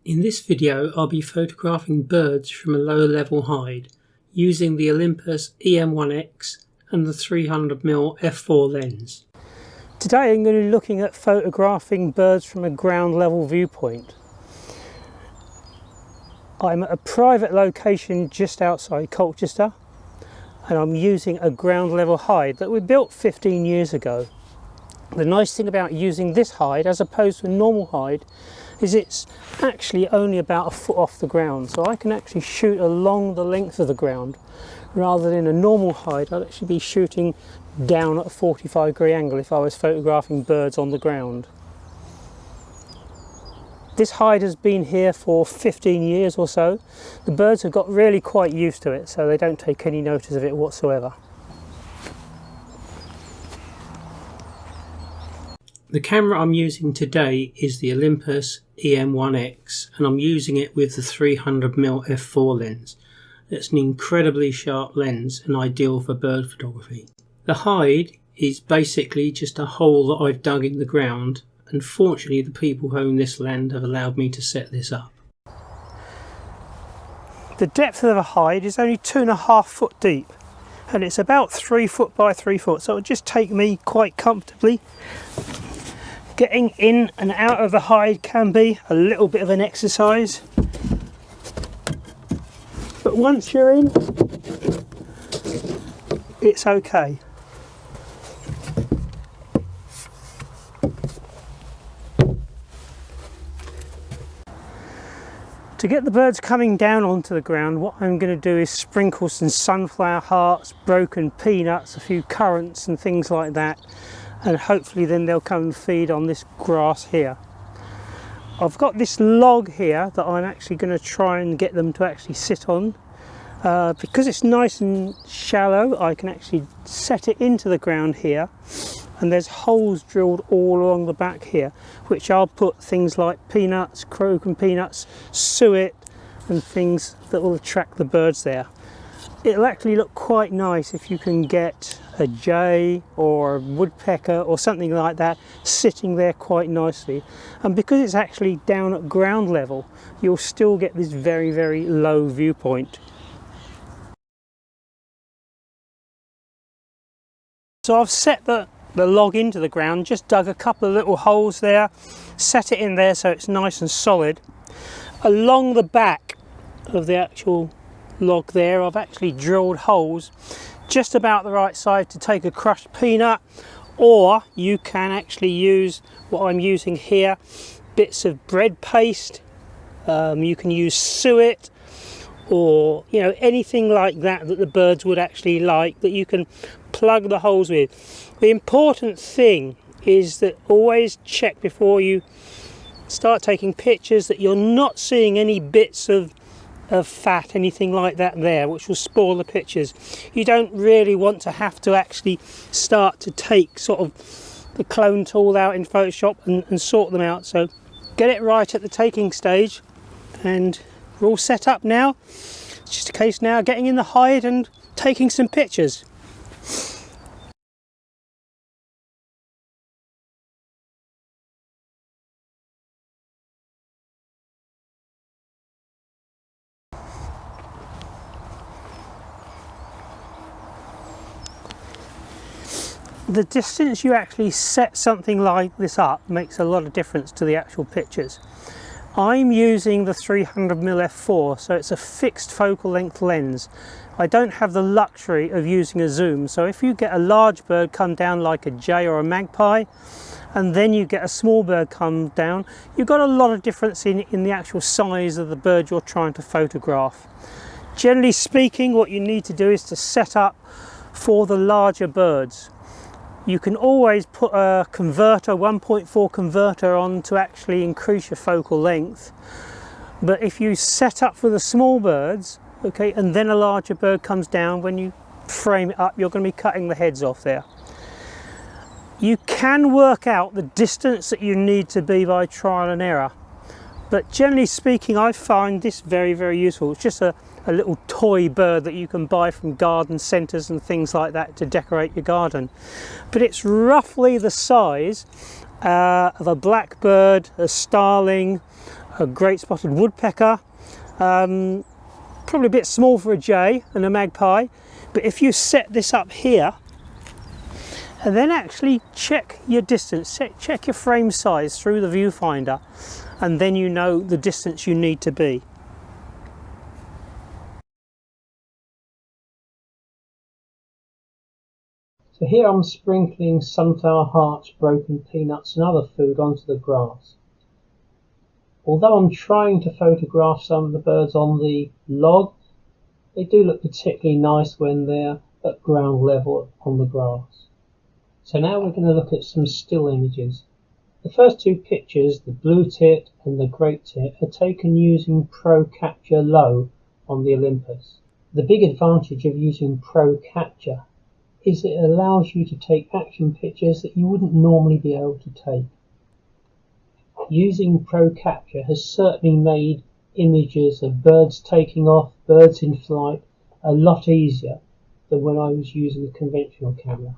In this video I'll be photographing birds from a low level hide using the Olympus EM1X and the 300mm f4 lens. Today I'm going to be looking at photographing birds from a ground level viewpoint. I'm at a private location just outside Colchester and I'm using a ground level hide that we built 15 years ago. The nice thing about using this hide as opposed to a normal hide is it's actually only about a foot off the ground, so I can actually shoot along the length of the ground rather than a normal hide. I'd actually be shooting down at a 45-degree angle if I was photographing birds on the ground. This hide has been here for 15 years or so. The birds have got really quite used to it, so they don't take any notice of it whatsoever. The camera I'm using today is the Olympus EM1X and I'm using it with the 300mm f4 lens. It's an incredibly sharp lens and ideal for bird photography. The hide is basically just a hole that I've dug in the ground, and fortunately the people who own this land have allowed me to set this up. The depth of the hide is only 2.5 foot deep and it's about 3 foot by 3 foot, so it'll just take me quite comfortably. Getting in and out of the hide can be a little bit of an exercise, but once you're in, it's okay. To get the birds coming down onto the ground, what I'm going to do is sprinkle some sunflower hearts, broken peanuts, a few currants and things like that, and hopefully then they'll come and feed on this grass here. I've got this log here that I'm actually going to try and get them to actually sit on. Because it's nice and shallow, I can actually set it into the ground here, and there's holes drilled all along the back here, which I'll put things like peanuts, broken peanuts, suet and things that will attract the birds there. It'll actually look quite nice if you can get a jay or a woodpecker or something like that sitting there quite nicely. And because it's actually down at ground level, you'll still get this very, very low viewpoint. So I've set the log into the ground, just dug a couple of little holes there, set it in there so it's nice and solid. Along the back of the actual log there, I've actually drilled holes just about the right size to take a crushed peanut, or you can actually use what I'm using here, bits of bread paste. You can use suet, or anything like that that the birds would actually like, that you can plug the holes with. The important thing is that always check before you start taking pictures that you're not seeing any bits of fat, anything like that there, which will spoil the pictures. You don't really want to have to actually start to take sort of the clone tool out in Photoshop and sort them out. So get it right at the taking stage, and we're all set up now. It's just a case now getting in the hide and taking some pictures. The distance you actually set something like this up makes a lot of difference to the actual pictures. I'm using the 300mm f4, so it's a fixed focal length lens. I don't have the luxury of using a zoom, so if you get a large bird come down like a jay or a magpie, and then you get a small bird come down, you've got a lot of difference in the actual size of the bird you're trying to photograph. Generally speaking, what you need to do is to set up for the larger birds. You can always put a converter, 1.4 converter on to actually increase your focal length. But if you set up for the small birds, okay, and then a larger bird comes down, when you frame it up, you're going to be cutting the heads off there. You can work out the distance that you need to be by trial and error. But generally speaking, I find this very, very useful. It's just a little toy bird that you can buy from garden centres and things like that to decorate your garden. But it's roughly the size of a blackbird, a starling, a great spotted woodpecker, probably a bit small for a jay and a magpie, but if you set this up here and then actually check your distance, check your frame size through the viewfinder, and then you know the distance you need to be. So here I'm sprinkling sunflower hearts, broken peanuts and other food onto the grass. Although I'm trying to photograph some of the birds on the log, they do look particularly nice when they're at ground level on the grass. So now we're going to look at some still images. The first two pictures, the blue tit and the great tit, are taken using Pro Capture Low on the Olympus. The big advantage of using Pro Capture is it allows you to take action pictures that you wouldn't normally be able to take. Using Pro Capture has certainly made images of birds taking off, birds in flight, a lot easier than when I was using a conventional camera.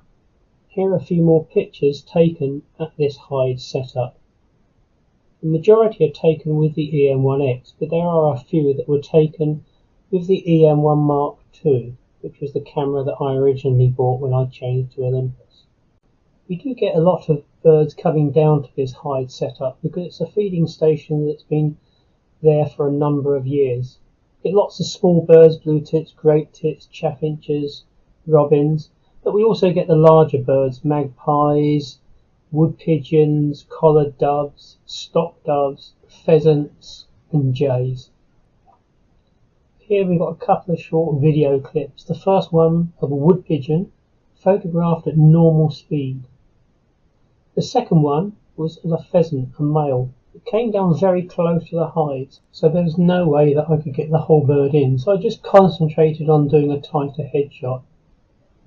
Here are a few more pictures taken at this hide setup. The majority are taken with the EM1X, but there are a few that were taken with the EM1 Mark II, which was the camera that I originally bought when I changed to Olympus. We do get a lot of birds coming down to this hide setup because it's a feeding station that's been there for a number of years. We get lots of small birds, blue tits, great tits, chaffinches, robins, but we also get the larger birds, magpies, wood pigeons, collared doves, stock doves, pheasants and jays. Here we've got a couple of short video clips. The first one of a wood pigeon photographed at normal speed. The second one was of a pheasant, a male. It came down very close to the hides, so there was no way that I could get the whole bird in, so I just concentrated on doing a tighter headshot.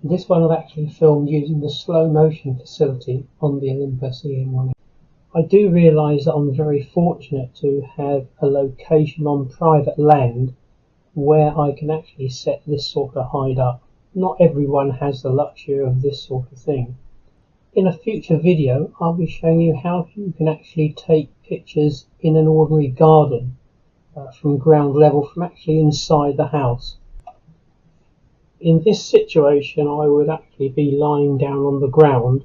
This one I've actually filmed using the slow motion facility on the Olympus EM1X. I do realise that I'm very fortunate to have a location on private land where I can actually set this sort of hide up. Not everyone has the luxury of this sort of thing. In a future video I'll be showing you how you can actually take pictures in an ordinary garden from ground level, from actually inside the house. In this situation I would actually be lying down on the ground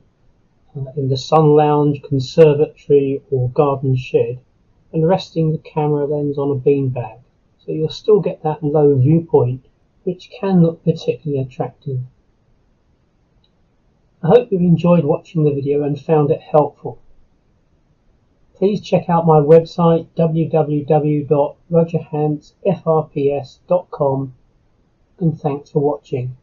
in the sun lounge, conservatory or garden shed and resting the camera lens on a beanbag, so you'll still get that low viewpoint which can look particularly attractive. I hope you've enjoyed watching the video and found it helpful. Please check out my website www.rogerhantzfrps.com and thanks for watching.